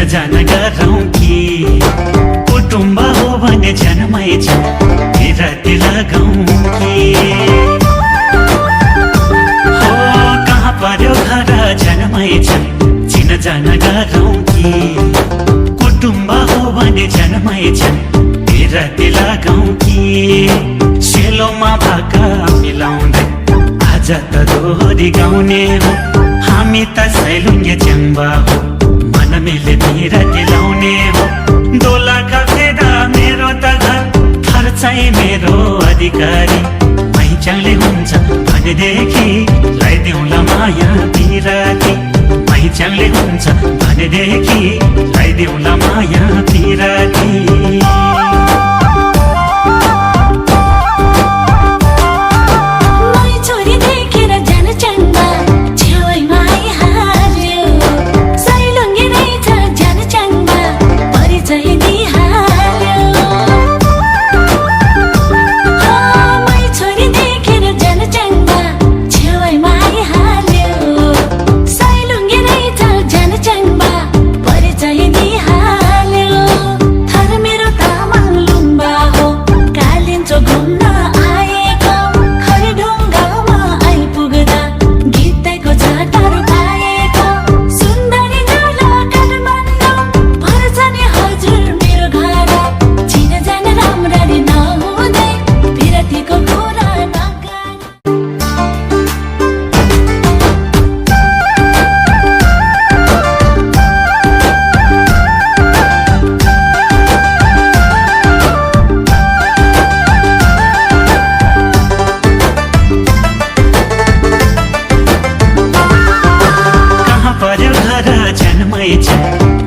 चिनजान गरौँ कि कुटुम्ब हो भने जन्मै छ बिराती लगाउँ कि हो कहाँ पर्यो घर जन्मै छ चिनजान गरौँ कि कुटुम्ब हो भने जन्मै छ बिराती लगाउँ कि सेलोमा भाका मिलाउँदै आज त दोहोरी गाउने हो हामी त सैलुङ्गे च्याङ्बा हो मन मिले बिराती लाउने हो दोला कफेदा मेरो त घर थर चाहिँ मेरो अधिकारी पहिचानले हुन्छ भनेदेखि लगाइदेऊला माया बिराती पहिचानले हुन्छ भनेदेखि लगाइदेऊला माया बिराती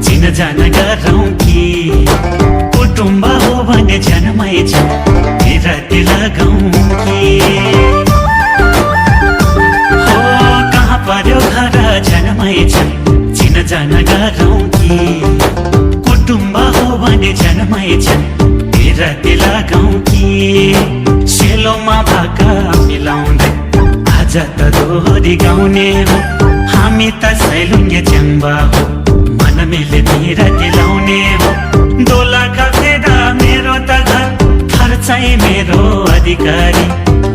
चिनजान गरौँ कि कुटुम्ब हो भने जन्मै छ बिराती लगाउँ कि हो कहाँ पर्यो घर जन्मै छ चिनजान गरौँ कि कुटुम्ब हो भने जन्मै छ बिराती लगाउँ कि सेलोमा भाका मिलाउँदै आज त दोहोरी गाउने हो हामी त सैलुङ्गे च्याङ्बा हो मन मिले बिराती लाउने हो दोला कफेदा मेरो त घर थर चाहिँ मेरो अधिकारी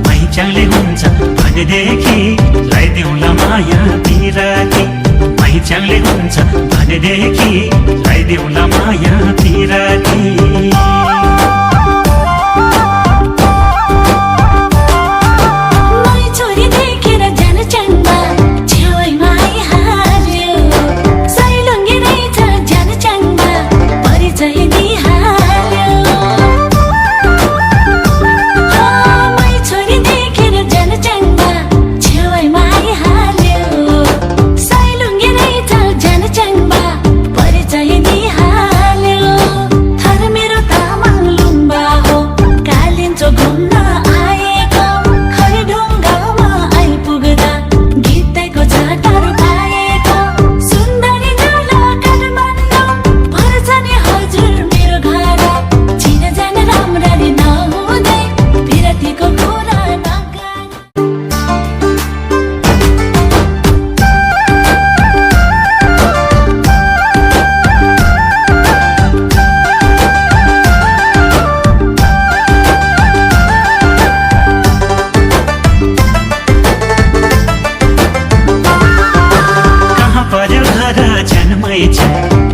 पहिचानले हुन्छ भनेदेखि लगाइदेऊला माया बिराती पहिचानले हुन्छ भनेदेखि लगाइदेऊला माया बिराती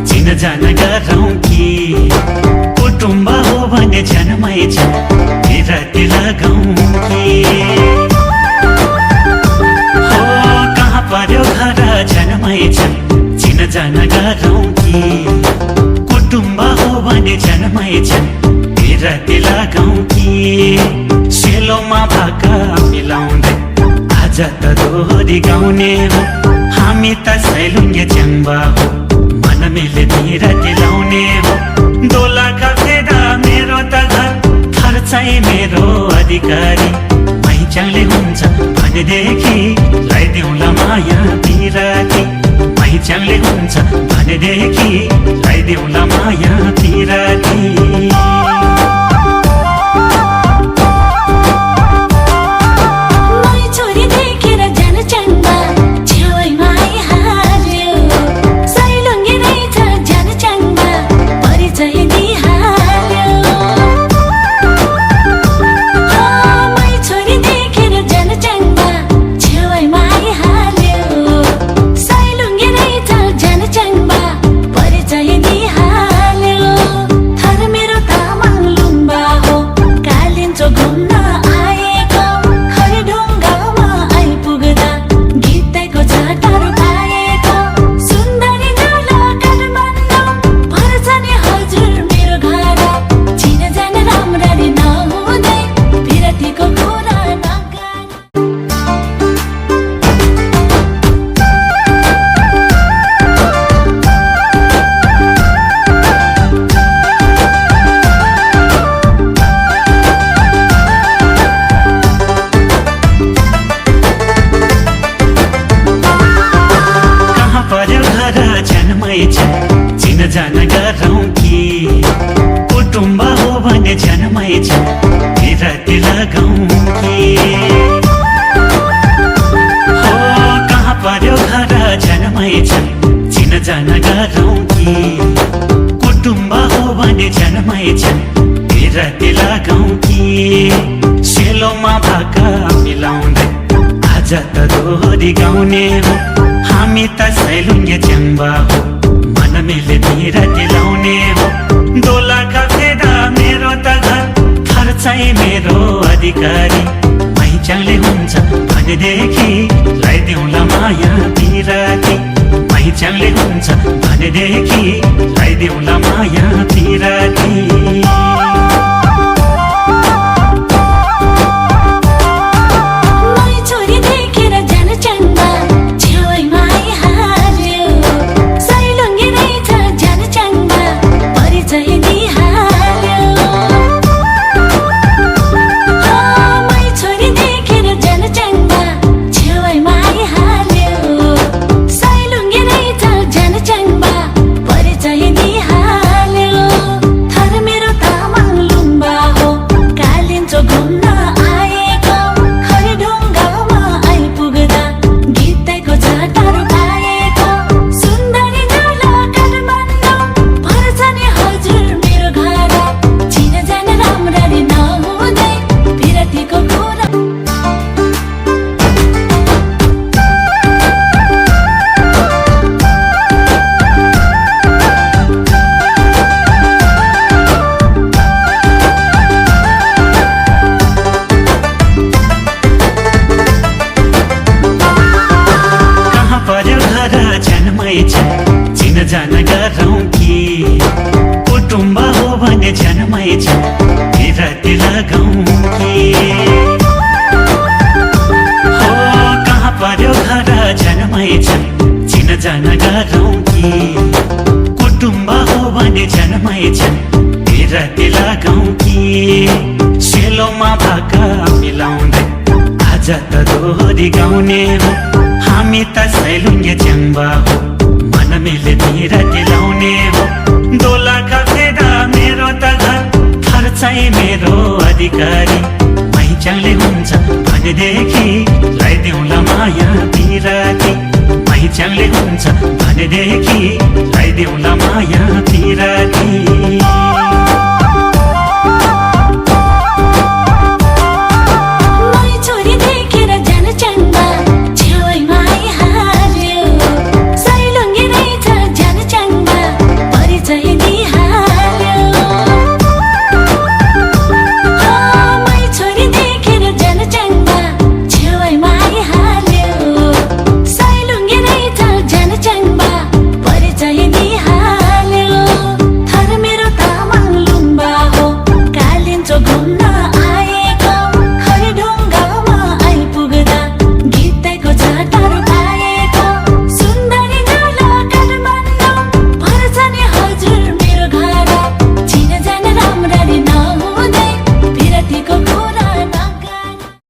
चिनजान गरौँ कि कुटुम्ब हो भने जन्मै छ बिराती लगाउँ कि हो कहाँ पर्यो घर जन्मै छ चिनजान गरौँ कि कुटुम्ब हो भने जन्मै छ बिराती लगाउँ कि सेलोमा भाका मिलाउँदै आज त दोहोरी गाउने हो हामी त सैलुङ्गे च्याङ्बा हो मन मिले बिराती लाउने हो दोला कफेदा मेरो त घर थर चाहिँ मेरो अधिकारी पहिचानले हुन्छ भनेदेखि लगाइदेऊला माया बिराती पहिचानले हुन्छ भनेदेखि लगाइदेऊला माया बिराती जान जनमै छ चिनजान गरौँ कि कुटुम्ब हो भने जनमै छ बिराती लगाउँ कि हो कहाँ पर्यो घर जनमै छ चिनजान गरौँ कि कुटुम्ब हो भने जनमै छ बिराती लगाउँ कि सेलोमा भाका मिलाउँदै आज त दोहोरी गाउने हो हामी त सैलुङ्गे च्याङ्बा हो मन मिले बिराती लाउने हो दोला खसेदा मेरो त घर खर्चाइ मेरो अधिकारी पहिचानले हुन्छ भनेदेखि लगाइदेऊला माया बिराती पहिचानले हुन्छ भनेदेखि लगाइदेऊला माया बिराती चिनजान गरौँ कि कुटुम्ब हो भने जनमै छ बिराती लगाउँ कि हो कहाँ पर्यो घर जनमै छ चिनजान गरौँ कि कुटुम्ब हो भने जनमै छ बिराती लगाउँ कि सेलोमा भाका मिलाउँदै आज त दोहोरी गाउने हो हामी त सैलुङ्गे च्याङ्बा हो मन मिले बिराती लाउने हो दोला खसेदा मेरो त घर खर्चाइ मेरो अधिकारी पहिचानले हुन्छ भनेदेखि लगाइदेऊला माया बिराती पहिचानले हुन्छ भनेदेखि लगाइदेऊला माया बिराती